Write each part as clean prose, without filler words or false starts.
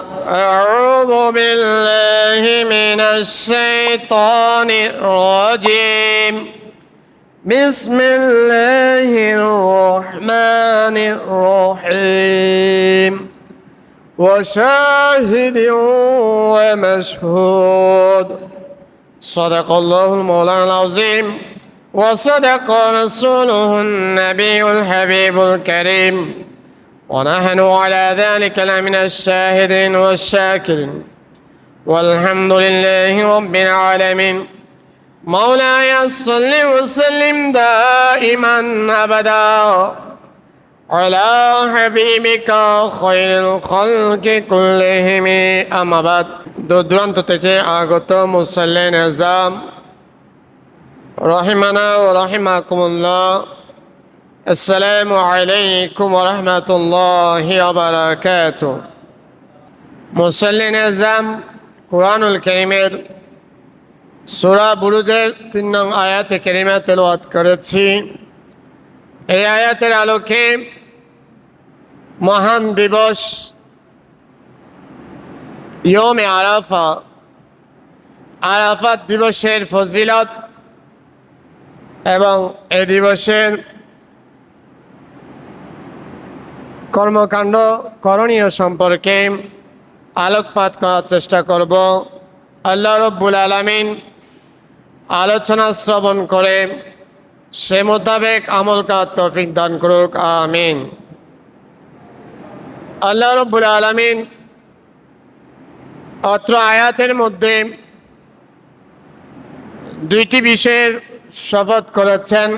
أعوذ بالله من الشيطان الرجيم بسم الله الرحمن الرحيم وشاهد ومشهود صدق الله المولى العظيم وصدق رسوله النبي الحبيب الكريم ونحن على ذلك لمن الشاهدين والشاكرين والحمد لله رب العالمين مولاي صل وسلم دائما أبدا على حبيبك خير الخلق كلهم أما بعد দূরান্ত থেকে আগত মুসল্লিন আযম রহিমানা ও রাহিমাকুমুল্লাহ আসসালামু আলাইকুম ওয়া রাহমাতুল্লাহি ওয়া বারাকাতুহু। মুসল্লিন আযম কুরআনুল কারীমের সূরা বুরুজের 3 নং আয়াতে কারিমা তেলাওয়াত করেছি। এই আয়াতের আলোকে মহান দিবস ইয়মে আরাফা, আরাফাত দিবসের ফজিলত এবং এই দিবসের কর্মকাণ্ড করণীয় সম্পর্কে আলোকপাত করার চেষ্টা করব। আল্লাহ রব্বুল আলামিন আলোচনা শ্রবণ করে সে মোতাবেক আমল করার তৌফিক দান করুক, আমিন। আল্লাহ রব্বুল আলামিন অত্র আয়াতের মধ্যে দুইটি বিষয়ের শপথ করেছেন।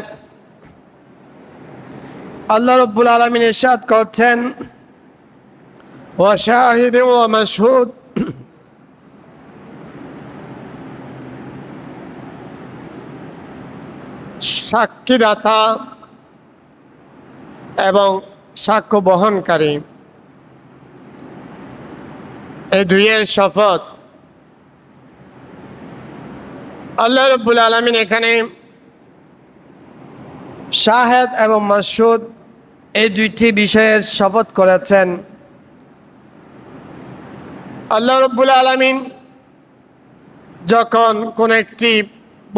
আল্লাহ রব্বুল আলামিন ইরশাদ করছেন ওয়া শাহিদিন ওয়া মাশহুদ, সাক্ষীদাতা এবং সাক্ষ্য বহনকারী, এই দুইয়ের শপথ। আল্লাহ রব্বুল আলামিন এখানে শাহেদ এবং মাশহুদ এই দুইটি বিষয়ের শপথ করেছেন। আল্লাহ রব্বুল আলামিন যখন কোন একটি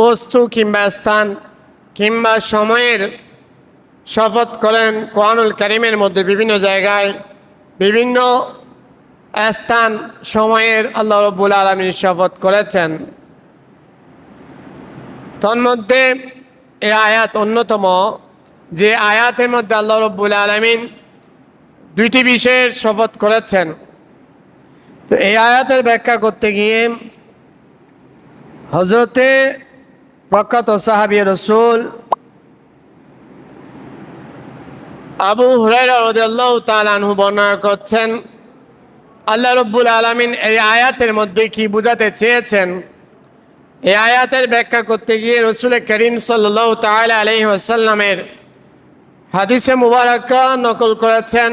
বস্তু কিংবা স্থান কিংবা সময়ের শপথ করেন, কোরআনুল কারীমের মধ্যে বিভিন্ন জায়গায় বিভিন্ন স্থান সময়ের আল্লাহ রব্বুল আলামিন শপথ করেছেন। তন্মধ্যে এই আয়াত অন্যতম, যে আয়াতের মধ্যে আল্লাহ রব্বুল আলামিন দুইটি বিষয়ের শপথ করেছেন। তো এই আয়াতের ব্যাখ্যা করতে গিয়ে হযরতে প্রখ্যাত সাহাবী রাসূল আবু হুরায়রা রাদিয়াল্লাহু তাআলা আনহু বর্ণনা করছেন, আল্লাহ রব্বুল আলামিন এই আয়াতের মধ্যে কি বোঝাতে চেয়েছেন, এই আয়াতের ব্যাখ্যা করতে গিয়ে রাসূল করিম সাল্লাল্লাহু তাআলা আলাইহি ওয়াসাল্লামের হাদিসে মুবারাকা নকল করেছেন।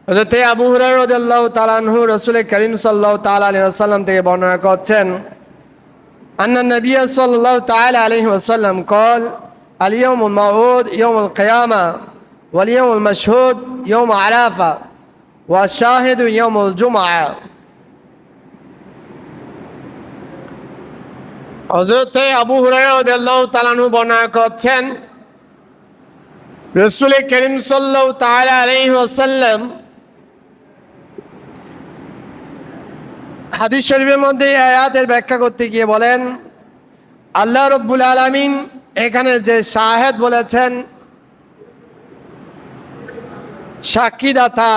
হযরত আবু হুরায়রা রাদিয়াল্লাহু তাআলা আনহু রাসূল করিম সাল্লাল্লাহু তাআলা আলাইহি ওয়াসাল্লাম থেকে বর্ণনা করছেন, আন্না নবী সাল্লাল্লাহু তাআলা আলাইহি ওয়াসাল্লাম قال اليوم الموعود يوم القيامة واليوم المشهود يوم عرفة والشاهد يوم الجمعة। হযরত আবু হুরায়রা রাদিয়াল্লাহু তাআলা আনহু বর্ণনা করছেন, রাসূল করিম সাল্লাল্লাহু তাআলা আলাইহি ওয়াসাল্লাম হাদিস শরীফের মধ্যে আয়াতের ব্যাখ্যা করতে গিয়ে বলেন, আল্লাহ রব্বুল আলামিন এখানে যে শাহেদ বলেছেন, সাক্ষীদাতা,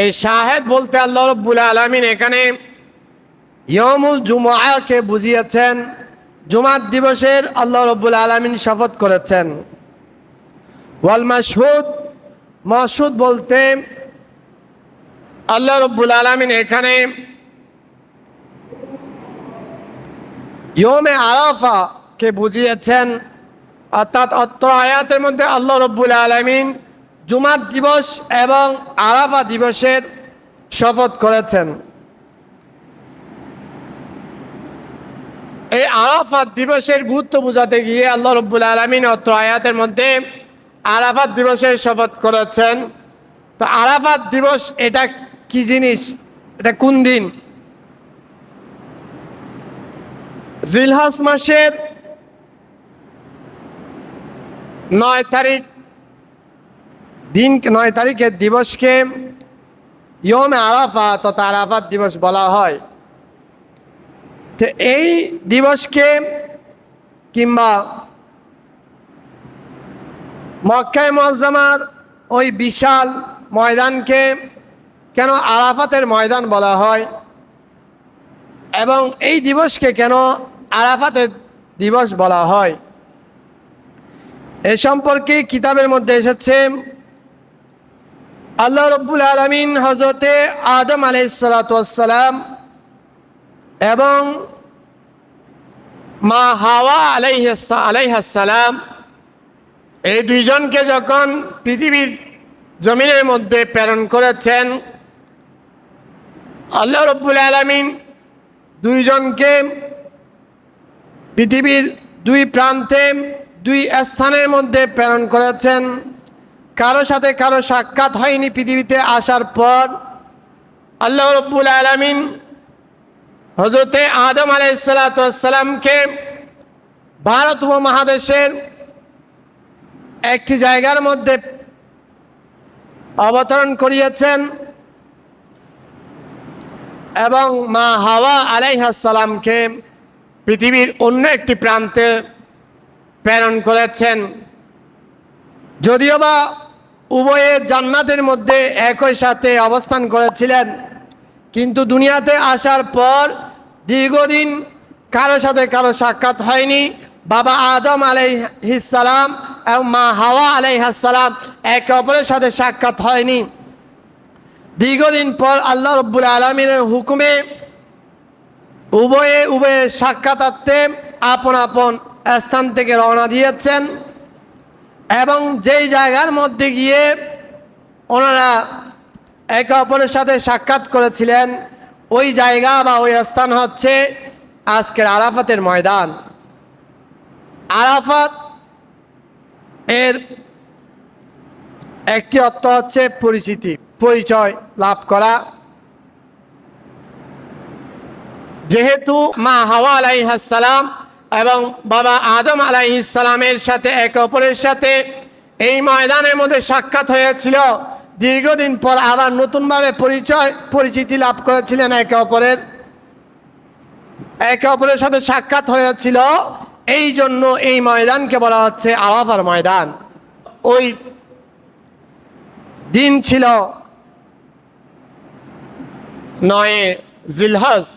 এই শাহেদ বলতে আল্লাহ রব্বুল আলামিন এখানে ইয়মুল জুমআকে বুঝিয়েছেন, জুমাত দিবসের আল্লাহ রব্বুল আলামিন শপথ করেছেন। ওয়াল মাশহুদ, মাশহুদ বলতে আল্লাহ রব্বুল আলামিন এখানে ইয়মে আরাফা কে বুঝিয়েছেন। অর্থাৎ অত্র আয়াতের মধ্যে আল্লাহ রব্বুল আলামিন জুমাত দিবস এবং আরাফা দিবসের শপথ করেছেন। এই আরাফাত দিবসের গুরুত্ব বোঝাতে গিয়ে আল্লাহ রব্বুল আলামিন অত্র আয়াতের মধ্যে আরাফাত দিবসের শপথ করেছেন। তো আরাফাত দিবস এটা কি জিনিস, এটা কোন দিন? জিলহজ মাসের 9 তারিখ দিন, 9 তারিখের দিবসকে ইয়মে আরাফা তথা আরাফাত দিবস বলা হয়। তো এই দিবসকে কিংবা মক্কায়ে মুআজ্জামার ওই বিশাল ময়দানকে কেন আরাফাতের ময়দান বলা হয় এবং এই দিবসকে কেন আরাফাতের দিবস বলা হয়, এ সম্পর্কে কিতাবের মধ্যে এসেছে আল্লাহ রব্বুল আলামিন হযরতে আদম আলাইহিস সালাতু ওয়াস সালাম এবং মা হাওয়া আলাইহিস সালাম এই দুইজনকে যখন পৃথিবীর জমিনের মধ্যে প্রেরণ করেছেন, আল্লাহ রব্বুল আলামিন দুইজনকে পৃথিবীর দুই প্রান্তে দুই স্থানের মধ্যে প্রেরণ করেছেন। কারো সাথে কারো সাক্ষাৎ হয়নি। পৃথিবীতে আসার পর আল্লাহ রব্বুল আলামিন হযরতে আদম আলাইহিস সালাতু ওয়াস সালামকে ভারত উপমহাদেশের একটি জায়গার মধ্যে অবতরণ করিয়েছেন এবং মা হাওয়া আলাইহিস সালামকে পৃথিবীর অন্য একটি প্রান্তে প্রেরণ করেছেন। যদিও বা উভয়ে জান্নাতের মধ্যে একই সাথে অবস্থান করেছিলেন, কিন্তু দুনিয়াতে আসার পর দীর্ঘদিন কারো সাথে কারো সাক্ষাৎ হয়নি। বাবা আদম আলাইহিস সালাম এবং মা হাওয়া আলাইহিস সালাম একে অপরের সাথে সাক্ষাৎ হয়নি। দীর্ঘদিন পর আল্লাহ রব্বুল আলামিনের হুকুমে উভয়ে সাক্ষাৎার্থে আপন আপন স্থান থেকে রওনা দিয়েছেন এবং যেই জায়গার মধ্যে গিয়ে ওনারা একে অপরের সাথে সাক্ষাৎ করেছিলেন, ওই জায়গা বা ওই স্থান হচ্ছে আজকের আরাফাতের ময়দান। আরাফাত এর একটি অর্থ হচ্ছে পরিচিতি, পরিচয় লাভ করা। যেহেতু মা হাওয়া আলাইহিস সালাম এবং বাবা আদম আলাইহিস সালামের সাথে একে অপরের সাথে এই ময়দানের মধ্যে সাক্ষাৎ হয়েছিল, দীর্ঘদিন পর আবার নতুনভাবে পরিচিতি লাভ করেছিলেন, একে অপরের সাথে সাক্ষাৎ হয়েছিল। এই জন্য এই ময়দানকে বলা হচ্ছে আরাফার ময়দান। ওই দিন ছিল 9 জিলহজ।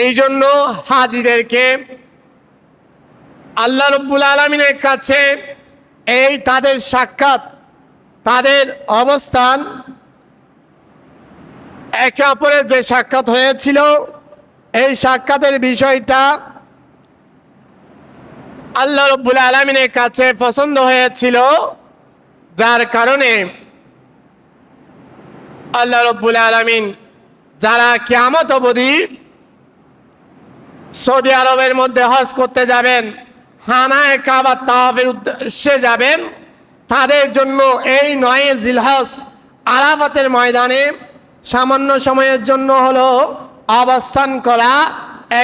এই জন্য হাজিদেরকে আল্লাহ রব্বুল আলামিনের কাছে এই তাদের সাক্ষাৎ, তাদের অবস্থান, একে অপরের যে সাক্ষাৎ হয়েছিল এই সাক্ষাতের বিষয়টা আল্লাহ রব্বুল আলামিনের কাছে পছন্দ হয়েছিল, যার কারণে আল্লাহ রব্বুল আলামিন যারা কিয়ামত অবধি সৌদি আরবের মধ্যে হজ করতে যাবেন, খানায়ে কাবা তাওয়াফের উদ্দেশ্যে যাবেন, তাদের জন্য এই 9 জিলহজ আরাফাতের ময়দানে সামান্য সময়ের জন্য হলো অবস্থান করা,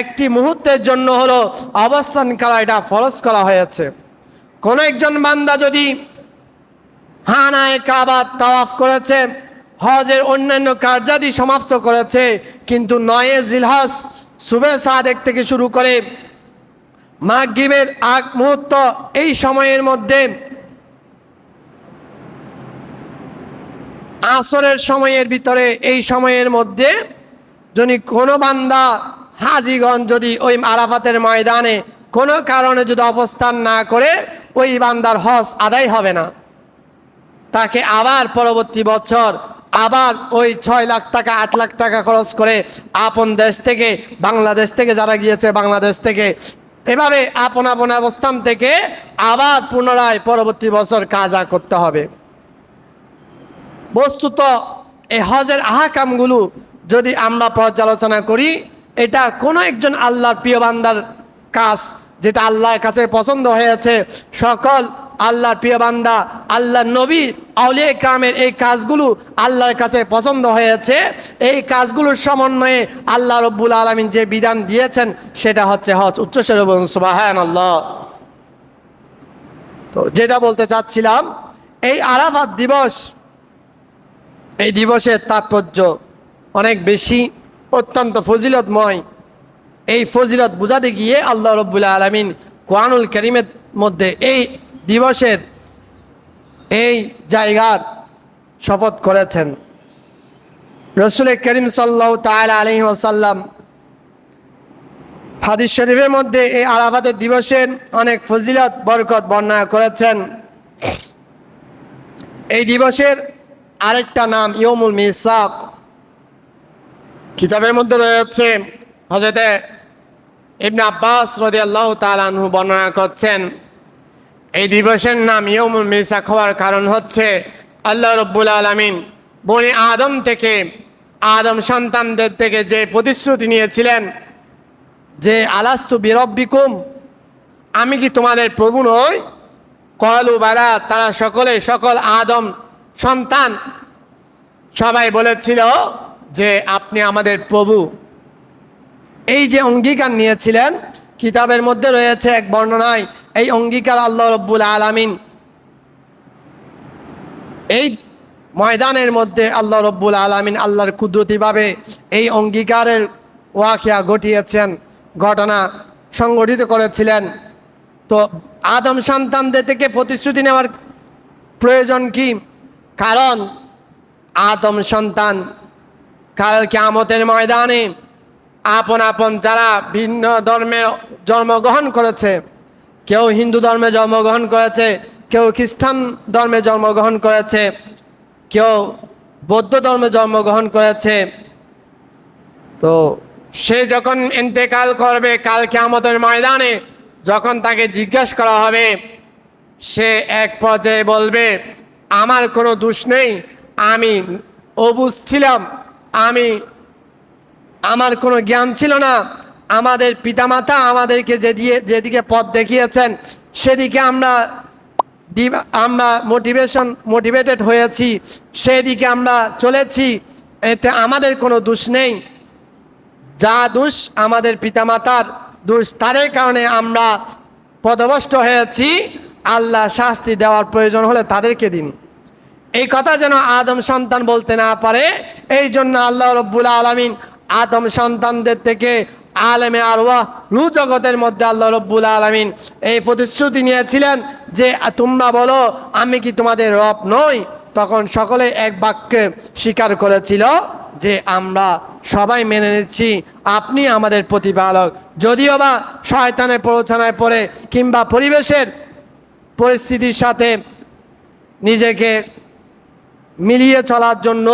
একটি মুহূর্তের জন্য হলো অবস্থান করা, এটা ফরজ করা হয়েছে। কোনো একজন বান্দা যদি খানায়ে কাবা তাওয়াফ করেছে, হজের অন্যান্য কার্যাদি সমাপ্ত করেছে, কিন্তু 9 জিলহজ সুবে সাদেক থেকে শুরু করে মাগরিবের আগ মুহূর্ত, এই সময়ের মধ্যে আসরের সময়ের ভিতরে, এই সময়ের মধ্যে যদি কোনো বান্দা হাজিগণ যদি ওই আরাফাতের ময়দানে কোনো কারণে যদি অবস্থান না করে, ওই বান্দার হজ আদায় হবে না। তাকে আবার পরবর্তী বছর আবার ওই 6 লাখ টাকা 8 লাখ টাকা খরচ করে আপন দেশ থেকে, বাংলাদেশ থেকে যারা গিয়েছে বাংলাদেশ থেকে, এভাবে আপন আপন অবস্থান থেকে আবার পুনরায় পরবর্তী বছর কাজা করতে হবে। বস্তুত এই হজের আহকামগুলো যদি আমরা পর্যালোচনা করি, এটা কোনো একজন আল্লাহর প্রিয় বান্দার কাজ, যেটা আল্লাহর কাছে পছন্দ হয়েছে। সকল আল্লাহর প্রিয় বান্দা, আল্লাহর নবী, আউলিয়া ইকরামের এই কাজগুলো আল্লাহর কাছে পছন্দ হয়েছে। এই কাজগুলোর সমন্বয়ে আল্লাহ রব্বুল আলামিন যে বিধান দিয়েছেন সেটা হচ্ছে হজ। উচ্চস্বরে বলুন সুবহানাল্লাহ। তো যেটা বলতে চাচ্ছিলাম, এই আরাফাত দিবস, এই দিবসের তাৎপর্য অনেক বেশি, অত্যন্ত ফজিলতময়। এই ফজিলত বোঝাতে গিয়ে আল্লাহ রব্বুল আলামিন কোরআনুল কারীমের মধ্যে এই দিবসের এই জায়গার শপথ করেছেন। রাসূল করিম সাল্লাল্লাহু তাআলা আলাইহি ওয়াসাল্লাম হাদিস শরীফের মধ্যে এই আরাফাতের দিবসের অনেক ফজিলত বরকত বর্ণনা করেছেন। এই দিবসের আরেকটা নাম ইয়মুল মিসাক। কিতাবের মধ্যে রয়েছে, হযরত ইবনে আব্বাস রাদিয়াল্লাহু তাআলা আনহু বর্ণনা করছেন, এই দিবসের নাম ইয়মুল মিসাক হওয়ার কারণ হচ্ছে আল্লাহ রব্বুল আলামিন বনি আদম থেকে, আদম সন্তানদের থেকে যে প্রতিশ্রুতি নিয়েছিলেন যে আলাস্তু বিরব্বিকুম, আমি কি তোমাদের প্রভু নই? ক্বালু বালা, তারা সকল আদম সন্তান সবাই বলেছিল যে আপনি আমাদের প্রভু। এই যে অঙ্গীকার নিয়েছিলেন, কিতাবের মধ্যে রয়েছে এক বর্ণনায়, এই অঙ্গীকার আল্লাহ রব্বুল আলামিন এই ময়দানের মধ্যে আল্লাহ রব্বুল আলামিন আল্লাহর কুদরতিভাবে এই অঙ্গীকারের ওয়াকিয়া ঘটিয়েছেন, ঘটনা সংগঠিত করেছিলেন। তো আদম সন্তানদের থেকে প্রতিশ্রুতি নেওয়ার প্রয়োজন কি? কারণ আদম সন্তান কাল কিয়ামতের ময়দানে আপন আপন যারা ভিন্ন ধর্মে জন্মগ্রহণ করেছে, কেউ হিন্দু ধর্মে জন্মগ্রহণ করেছে, কেউ খ্রিস্টান ধর্মে জন্মগ্রহণ করেছে, কেউ বৌদ্ধ ধর্মে জন্মগ্রহণ করেছে, তো সে যখন ইন্তেকাল করবে কাল কিয়ামতের ময়দানে, যখন তাকে জিজ্ঞাসা করা হবে, সে এক পর্যায়ে বলবে আমার কোনো দোষ নেই, আমি অবুঝ ছিলাম, আমার কোনো জ্ঞান ছিল না, আমাদের পিতামাতা আমাদেরকে যেদিকে পথ দেখিয়েছেন সেদিকে আমরা মোটিভেটেড হয়েছি, সেদিকে আমরা চলেছি, এতে আমাদের কোনো দোষ নেই। যা দোষ আমাদের পিতামাতার দোষ, তাদের কারণে আমরা পথভ্রষ্ট হয়েছি, আল্লাহ শাস্তি দেওয়ার প্রয়োজন হলে তাদেরকে দিন। এই কথা যেন আদম সন্তান বলতে না পারে, এই জন্য আল্লাহ রব্বুল আলামিন আদম সন্তানদের থেকে আলেমে আরওয়াহ রূহ জগতের মধ্যে আল্লাহ রব্বুল আলামিন এই প্রতিশ্রুতি নিয়েছিলেন যে তোমরা বলো আমি কি তোমাদের রব নই? তখন সকলে এক বাক্যে স্বীকার করেছিল যে আমরা সবাই মেনে নিচ্ছি আপনি আমাদের প্রতিপালক। যদিও বা শয়তানের প্ররোচনায় পড়ে কিংবা পরিবেশের পরিস্থিতির সাথে নিজেকে মিলিয়ে চলার জন্য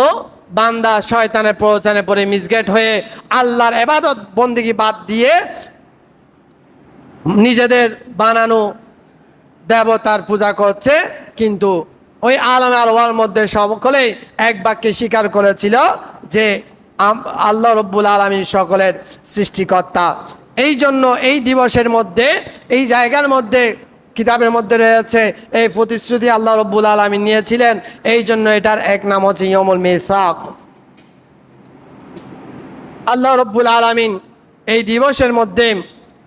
বান্দা শয়তানের প্ররোচনায় পড়ে মিসগাইড হয়ে আল্লাহর ইবাদত বন্দেগী বাদ দিয়ে নিজেদের বানানো দেবতার পূজা করছে। কিন্তু ওই আলেমে আরওয়ার মধ্যে সকলেই এক বাক্যে স্বীকার করেছিল যে আল্লাহ রব্বুল আলামিন সকলের সৃষ্টিকর্তা। এই জন্য এই দিবসের মধ্যে, এই জায়গার মধ্যে, কিতাবের মধ্যে রয়েছে এই প্রতিশ্রুতি আল্লাহ রব্বুল আলামিন নিয়েছিলেন। এই জন্য এটার এক নাম হচ্ছে ইয়মুল মিসাক। আল্লাহ রব্বুল আলামিন এই দিবসের মধ্যে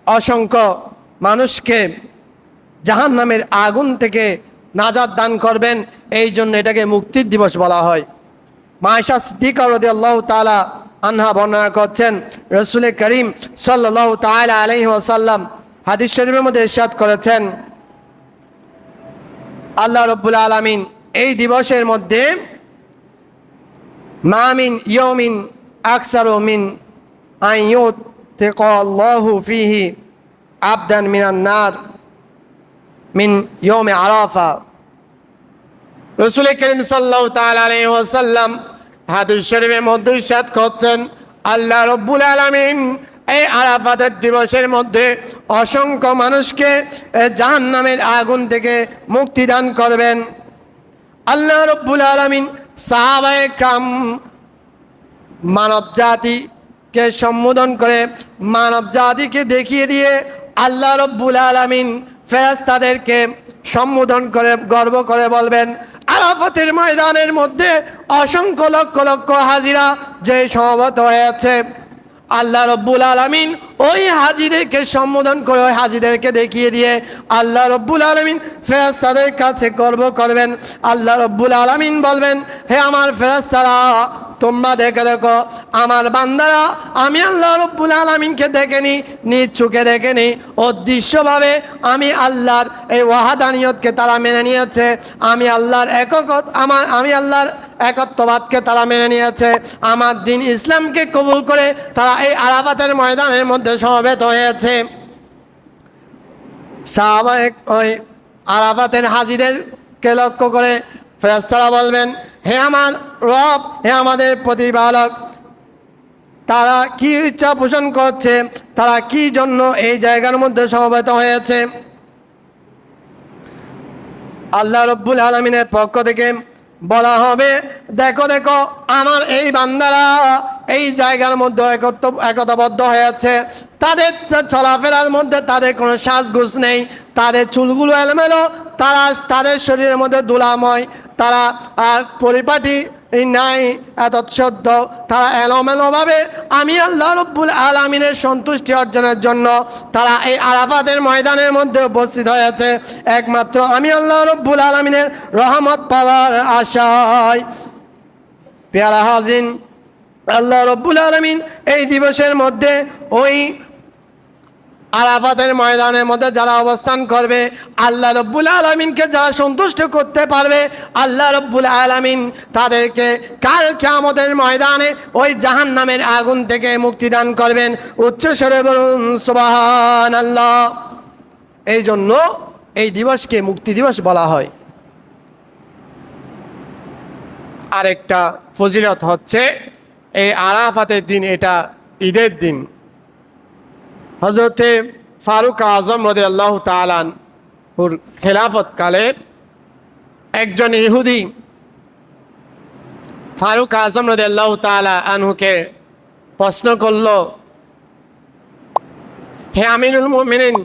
অসংখ্য মানুষকে জাহান্নামের আগুন থেকে নাজাত দান করবেন, এই জন্য এটাকে মুক্তির দিবস বলা হয়। মা আয়েশা সিদ্দিকা রাদিয়াল্লাহু তাআলা আনহা বর্ণনা করছেন, রাসূল করিম সাল্লাল্লাহু তাআলা আলাইহি ওয়াসাল্লাম হাদিস শরীফের মধ্যে ইরশাদ করেছেন, আল্লাহ রব্বুল আলামিন এই দিবসের মধ্যে মা মিন ইয়াউমিন আকসারু মিন আন ইউতিকাল্লাহু ফীহি আবদান মিনান নার মিন ইয়াউমি আরাফা। রাসূল করিম সাল্লাল্লাহু তাআলা আলাইহি ওয়াসাল্লাম হাদিস শরীফের মধ্যে ইরশাদ করছেন, আল্লাহ রব্বুল আলামিন এই আরাফাতের দিবসের মধ্যে অসংখ্য মানুষকে জাহান্নামের আগুন থেকে মুক্তি দান করবেন। আল্লাহ রব্বুল আলামিন সাহাবায়ে কিরাম মানব জাতিকে সম্বোধন করে মানব জাতিকে দেখিয়ে দিয়ে আল্লাহ রব্বুল আলামিন ফেরেশতাদেরকে সম্বোধন করে গর্ব করে বলবেন, আরাফাতের ময়দানের মধ্যে অসংখ্য লক্ষ লক্ষ হাজিরা যে সমবেত হয়েছে, আল্লাহ রব্বুল আলামিন ওই হাজিদেরকে সম্বোধন করে ওই হাজিদেরকে দেখিয়ে দিয়ে আল্লাহ রব্বুল আলামিন ফেরেশতাদের কাছে গর্ব করবেন। আল্লাহ রব্বুল আলামিন বলবেন, হে আমার ফেরেশতারা, তোমরা দেখে দেখো আমার বান্দারা আমি আল্লাহ রব্বুল আলামিনকে দেখেনি, নিজ চোখে দেখেনি, অদৃশ্যভাবে আমি আল্লাহর এই ওয়াহাদানিয়তকে তারা মেনে নিয়েছে, আমি আল্লাহর আমি আল্লাহর একত্ববাদকে তারা মেনে নিয়েছে, আমার দিন ইসলামকে কবুল করে তারা এই আরাফাতের ময়দানের মধ্যে সমবেত হয়েছে। সাহাবায়ে ওই আরাফাতের হাজিদেরকে লক্ষ্য করে ফেরেশতারা বলবেন, হে আমার রব, হে আমাদের প্রতিপালক, তারা কি ইচ্ছা পোষণ করছে, তারা কি জন্য এই জায়গার মধ্যে সমবেত হয়েছে। আল্লাহ রব্বুল আলামিনের পক্ষ থেকে বলা হবে, দেখো দেখো আমার এই বান্দারা এই জায়গার মধ্যে একতাবদ্ধ হয়েছে, তাদের চলাফেরার মধ্যে তাদের কোনো সাজগোজ নেই, তাদের চুলগুলো এলোমেলো, তাদের শরীরের মধ্যে ধুলাময়, তারা পরিপাটি নাই, এত সদ্য তারা এলোমেলোভাবে আমি আল্লাহ রব্বুল আলামিনের সন্তুষ্টি অর্জনের জন্য তারা এই আরাফাতের ময়দানের মধ্যে উপস্থিত হয়েছে একমাত্র আমি আল্লাহ রব্বুল আলামিনের রহমত পাওয়ার আশায়। পেয়ারা হাজিন, আল্লাহ রব্বুল আলামিন এই দিবসের মধ্যে ওই আরাফাতের ময়দানের মধ্যে যারা অবস্থান করবে, আল্লাহ রব্বুল আলামিনকে যারা সন্তুষ্ট করতে পারবে, আল্লাহ রব্বুল আলামিন তাদেরকে কাল কিয়ামতের ময়দানে ওই জাহান্নামের আগুন থেকে মুক্তিদান করবেন। উচ্চস্বরে বলুন সুবহানাল্লাহ। এই জন্য এই দিবসকে মুক্তি দিবস বলা হয়। আরেকটা ফজিলত হচ্ছে এই আরাফাতের দিন এটা ঈদের দিন। হযরতে ফারুক আজম রাদিয়াল্লাহু তাআলা আনহুর খেলাফতকালে একজন ইহুদি ফারুক আজম রাদিয়াল্লাহু তাআলা আনহুকে প্রশ্ন করল, হে আমিরুল মুমিনিন,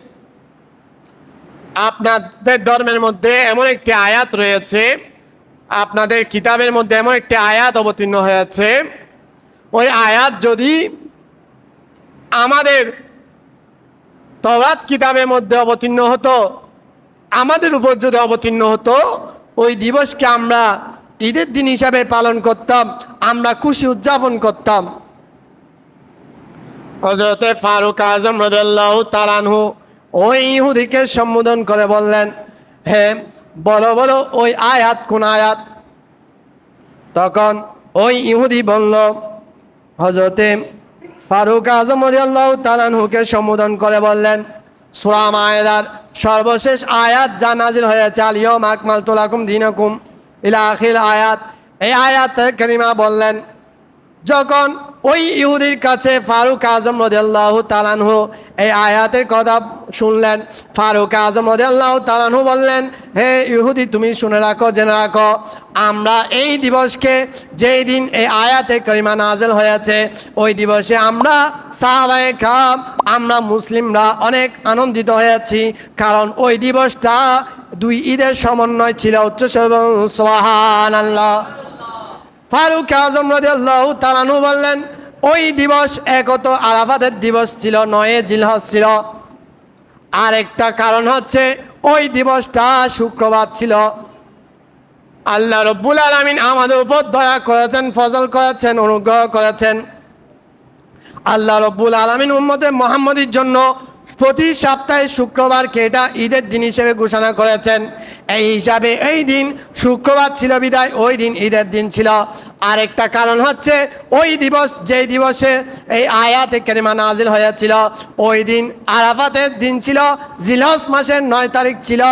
আপনাদের ধর্মের মধ্যে এমন একটি আয়াত রয়েছে, আপনাদের কিতাবের মধ্যে এমন একটি আয়াত অবতীর্ণ হয়েছে, ওই আয়াত যদি আমাদের তাওরাত কিতাবের মধ্যে অবতীর্ণ হতো, আমাদের উপর যদি অবতীর্ণ হতো, ওই দিবসকে আমরা ঈদের দিন হিসাবে পালন করতাম, আমরা খুশি উদযাপন করতাম। হযরতে ফারুক আজম রাদিয়াল্লাহু তাআলা আনহু ওই ইহুদিকে সম্বোধন করে বললেন, হে বলো বলো ওই আয়াত কোন আয়াত? তখন ওই ইহুদি বলল, হযরতে ফারুক আজম রাদিয়াল্লাহু তাআলা আনহুকে সম্বোধন করে বললেন, সূরা মায়েদার সর্বশেষ আয়াত যা নাজিল হয়েছে, আল ইয়াউমা আকমালতু লাকুম দীনাকুম ইলা আখির আয়াত, এই আয়াত কারিমা বললেন। যখন ওই ইহুদির কাছে ফারুক আজম রাদিয়াল্লাহু তাআলা আনহু এই আয়াতের কথা শুনলেন, ফারুক আজম রাদিয়াল্লাহু তাআলা আনহু বললেন, হে ইহুদি, তুমি শুনে রাখো, জেনে রাখো, আমরা এই দিবসকে, যেই দিন এই আয়াতে কারিমা নাযিল হয়েছে, ওই দিবসে আমরা সাহাবায়ে কেরাম, আমরা মুসলিমরা অনেক আনন্দিত হয়েছি, কারণ ওই দিবসটা দুই ঈদের সমন্বয় ছিল। সুবহানাল্লাহ। ফারুক আজম রাদিয়াল্লাহু তাআলা আনহু বললেন, ওই দিবস একত আরাফাতের দিবস ছিল, 9 জিলহজ ছিল। আরেকটা কারণ হচ্ছে ওই দিবসটা শুক্রবার ছিল। আল্লাহ রব্বুল আলামিন আমাদের উপর দয়া করেছেন, ফজল করেছেন, অনুগ্রহ করেছেন। আল্লাহ রব্বুল আলামিন উম্মতে মুহাম্মদীর জন্য প্রতি সপ্তাহে শুক্রবারকে এটা ঈদের দিন হিসেবে ঘোষণা করেছেন। এই হিসাবে এই দিন শুক্রবার ছিল বিদায় ওই দিন ঈদের দিন ছিল। আরেকটা কারণ হচ্ছে ওই দিবস, যেই দিবসে এই আয়াতে কারিমা নাজিল হয়েছিল, ওই দিন আরাফাতের দিন ছিল, জিলহজ মাসের 9 তারিখ ছিল।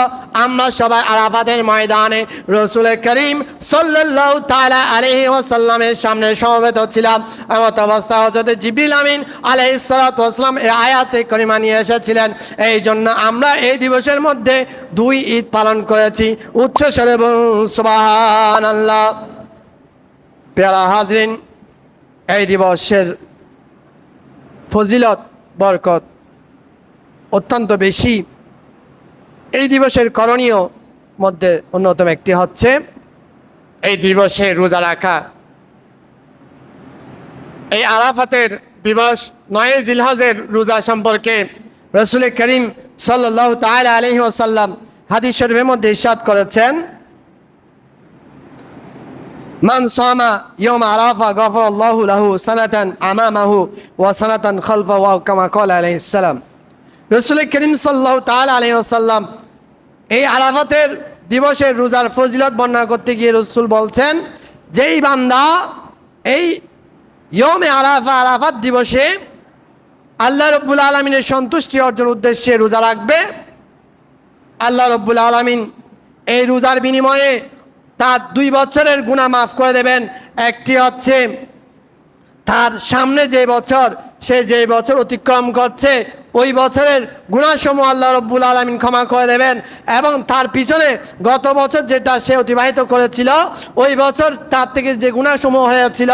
আমরা সবাই আরাফাতের ময়দানে রাসূল করিম সাল্লাল্লাহু তাআলা আলাইহি ওয়াসাল্লামের সামনে সমবেত ছিলাম। এমত অবস্থা হযরত জিবরিল আমিন আলাইহিস সালাতু ওয়াসসালাম এই আয়াতে কারিমা নিয়ে এসেছিলেন। এই জন্য আমরা এই দিবসের মধ্যে 2 ঈদ পালন করেছি। উচ্চস্বরে বলুন সুবহানাল্লাহ। প্যারা হাজরিন, এই দিবসের ফজিলত বরকত অত্যন্ত বেশি। এই দিবসের করণীয় মধ্যে অন্যতম একটি হচ্ছে এই দিবসে রোজা রাখা। এই আরাফাতের দিবস 9 জিলহজের রোজা সম্পর্কে রসুল করিম সাল্লাল্লাহু তাআলা আলাইহি ওয়াসাল্লাম হাদিস শরীফের মধ্যে ইরশাদ করেছেন, মান সামা ইয়াউম আরাফা গফরাল্লাহু লাহু সানাতান আমামাহু ওয়া সানাতান খালফাহু ওয়া কামা ক্বালা আলাইহিস সালাম। রসুল করিম সাল্লাল্লাহু তাআলা আলাইহি ওয়াসাল্লাম এই আরাফাতের দিবসের রোজার ফজিলত বর্ণনা করতে গিয়ে রসুল বলছেন, যেই বান্দা এই ইয়মে আরাফা আরাফাত দিবসে আল্লাহ রব্বুল আলমিনের সন্তুষ্টি অর্জন উদ্দেশ্যে রোজা রাখবে, আল্লাহ রব্বুল আলমিন এই রোজার বিনিময়ে তার 2 বছরের গুনাহ মাফ করে দেবেন। একটি হচ্ছে তার সামনে যে বছর, সে যে বছর অতিক্রম করছে ওই বছরের গুনাহসমূহ আল্লাহ রব্বুল আলমিন ক্ষমা করে দেবেন, এবং তার পিছনে গত বছর যেটা সে অতিবাহিত করেছিল ওই বছর তার থেকে যে গুনাহসমূহ হয়েছিল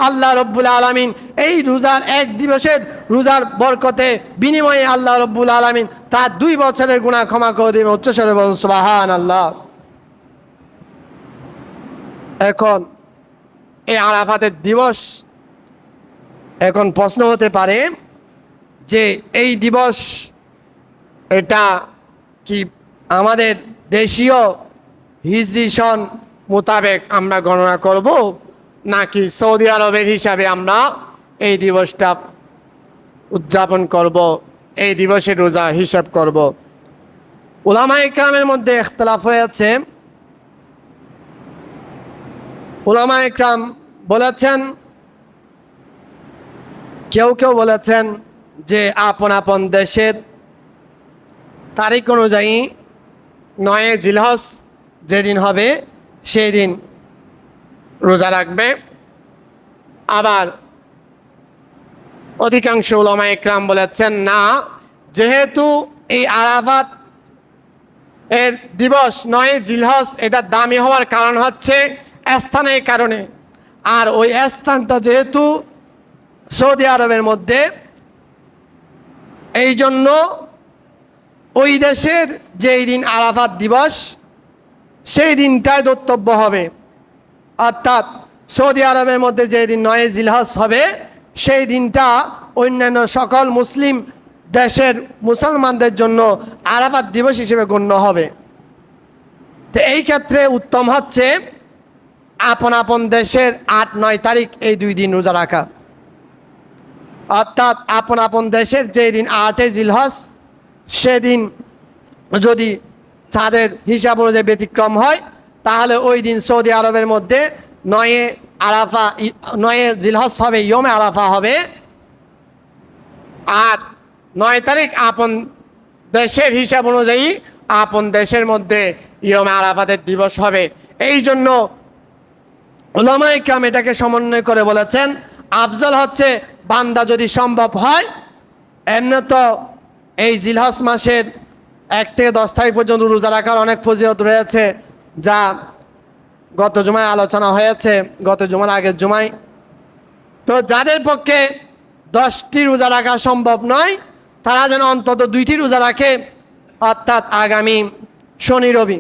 আল্লাহ রব্বুল আলমিন এই রোজার এক দিবসের রোজার বরকতে বিনিময়ে আল্লাহ রব্বুল আলমিন তার 2 বছরের গুনাহ ক্ষমা করে দেবেন। উচ্চস্বরে বলুন সুবহানাল্লাহ। এখন এই আরাফাতের দিবস, এখন প্রশ্ন হতে পারে যে এই দিবস এটা কি আমাদের দেশীয় হিজরি সন মোতাবেক আমরা গণনা করব, নাকি সৌদি আরবের হিসাবে আমরা এই দিবসটা উদযাপন করব, এই দিবসের রোজা হিসাব করব? উলামায়ে কেরামের মধ্যে ইখতিলাফ হয়েছে। উলামায়ে কেরাম বলেছেন, কেউ কেউ বলেছেন যে আপন আপন দেশের তারিখ অনুযায়ী 9 জিলহজ যেদিন হবে সেই দিন রোজা রাখবে। আবার অধিকাংশ উলামায়ে কেরাম বলেছেন, না, যেহেতু এই আরাফাত এর দিবস 9 জিলহজ, এটা দামি হওয়ার কারণ হচ্ছে স্থানের কারণে, আর ওই স্থানটা যেহেতু সৌদি আরবের মধ্যে, এই জন্য ওই দেশের যেই দিন আরাফাত দিবস সেই দিনটাই দর্তব্য হবে। অর্থাৎ সৌদি আরবের মধ্যে যেই দিন 9 জিলহজ হবে সেই দিনটা অন্যান্য সকল মুসলিম দেশের মুসলমানদের জন্য আরাফাত দিবস হিসেবে গণ্য হবে। তো এই ক্ষেত্রে উত্তম হচ্ছে আপন আপন দেশের 8-9 তারিখ এই 2 দিন রোজা রাখা। অর্থাৎ আপন আপন দেশের যেই দিন 8 জিলহজ সেদিন যদি চাঁদের হিসাব অনুযায়ী ব্যতিক্রম হয় তাহলে ওই দিন সৌদি আরবের মধ্যে 9 জিলহজ হবে, ইয়মে আরাফা হবে। আর 9 তারিখ আপন দেশের হিসাব অনুযায়ী আপন দেশের মধ্যে ইয়মে আরাফাতের দিবস হবে। এই জন্য উলামায়ে কেরাম এটাকে সমন্বয় করে বলেছেন, আফজল হচ্ছে বান্দা যদি সম্ভব হয়, এমনি তো এই জিলহজ মাসের 1 থেকে 10 তারিখ পর্যন্ত রোজা রাখার অনেক ফজিলত রয়েছে, যা গত জুমায় আলোচনা হয়েছে, গত জুমার আগের জুমায়। তো যাদের পক্ষে 10টি রোজা রাখা সম্ভব নয় তারা যেন অন্তত 2টি রোজা রাখে, অর্থাৎ আগামী শনি রবি,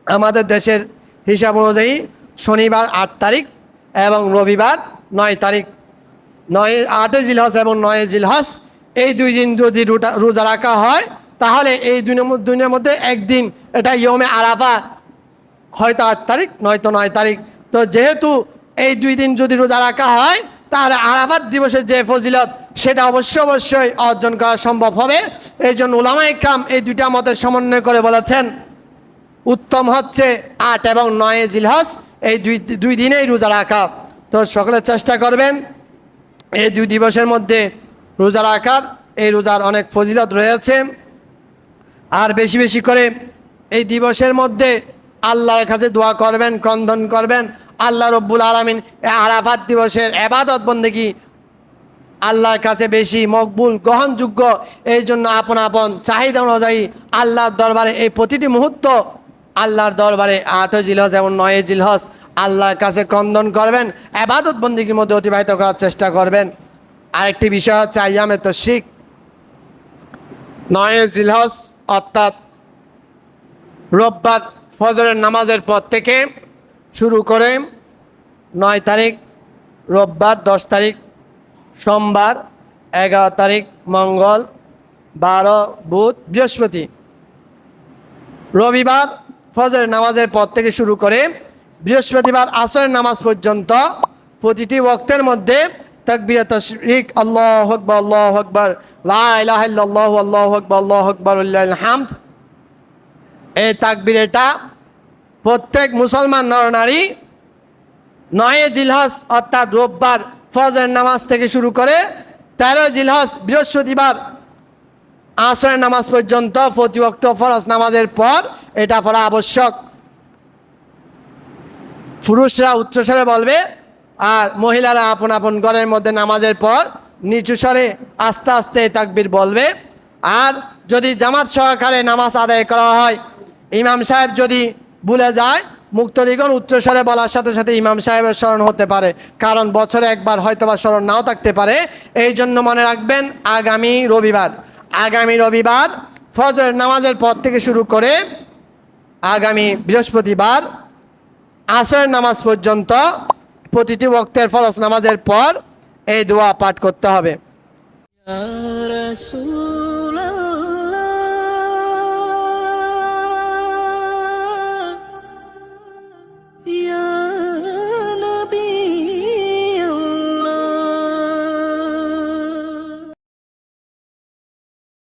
আমাদের দেশের হিসাব অনুযায়ী শনিবার 8 তারিখ এবং রবিবার 9 তারিখ, 8 জিলহজ এবং 9 জিলহজ এই 2 দিন যদি রোজা রাখা হয় তাহলে এই দিনের মধ্যে একদিন এটা ইয়মে আরাফা, হয়তো 8 তারিখ নয়তো 9 তারিখ। তো যেহেতু এই 2 দিন যদি রোজা রাখা হয় তাহলে আরাফাত দিবসের যে ফজিলত সেটা অবশ্যই অর্জন করা সম্ভব হবে। এই জন্য উলামায়ে কেরাম এই 2টা মতের সমন্বয় করে বলেছেন উত্তম হচ্ছে 8 এবং 9 জিলহজ এই 2 দিনেই রোজা রাখা। তো সকলে চেষ্টা করবেন এই 2 দিবসের মধ্যে রোজা রাখার। এই রোজার অনেক ফজিলত রয়েছে, আর বেশি বেশি করে এই দিবসের মধ্যে আল্লাহর কাছে দোয়া করবেন, ক্রন্দন করবেন। আল্লাহ রব্বুল আলামিন এই আরাফাত দিবসের ইবাদত বন্দেগী আল্লাহর কাছে বেশি মকবুল, গ্রহণযোগ্য। এই জন্য আপন আপন চাহিদা অনুযায়ী আল্লাহর দরবারে এই প্রতিটি মুহূর্ত আল্লাহর দরবারে 8 জিলহজ এবং 9 জিলহজ আল্লাহর কাছে ক্রন্দন করবেন, ইবাদত বন্দেগীর মধ্যে অতিবাহিত করার চেষ্টা করবেন। আরেকটি বিষয় হচ্ছে আইয়ামে তাশরিক। 9 জিলহজ অর্থাৎ রোববার ফজরের নামাজের পর থেকে শুরু করে 9 তারিখ রোববার, 10 তারিখ সোমবার, 11 তারিখ মঙ্গল, 12 বুধ, বৃহস্পতি, রবিবার ফজরের নামাজের পর থেকে শুরু করে বৃহস্পতিবার আসরের নামাজ পর্যন্ত প্রতিটি ওয়াক্তের মধ্যে তাকবীরাত তাশরিক আল্লাহু আকবার আল্লাহু আকবার লা ইলাহা ইল্লাল্লাহু আল্লাহু আকবার আল্লাহু আকবার লিল্লাহিল হামদ, এই তাকবীর এটা প্রত্যেক মুসলমান নরনারী 9 জিলহজ অর্থাৎ রোববার ফজরের নামাজ থেকে শুরু করে 13 জিলহজ বৃহস্পতিবার আসরের নামাজ পর্যন্ত প্রতি ওয়াক্ত ফরজ নামাজের পর এটা পড়া আবশ্যক। পুরুষরা উচ্চস্বরে বলবে আর মহিলারা আপন আপন ঘরের মধ্যে নামাজের পর নিচু স্বরে আস্তে আস্তে তাকবীর বলবে। আর যদি জামাত সহকারে নামাজ আদায় করা হয়, ইমাম সাহেব যদি ভুলে যায়, মুক্তদিগণ উচ্চস্বরে বলার সাথে সাথে ইমাম সাহেবের স্মরণ হতে পারে, কারণ বছরে একবার হয়তোবা স্মরণ নাও থাকতে পারে। এই জন্য মনে রাখবেন আগামী রবিবার ফজর নামাজের পর থেকে শুরু করে আগামী বৃহস্পতিবার আসরের নামাজ পর্যন্ত প্রতিটি ওয়াক্তের ফরজ নামাজের পর এই দোয়া পাঠ করতে হবে। ইয়া রাসূলুল্লাহ, ইয়া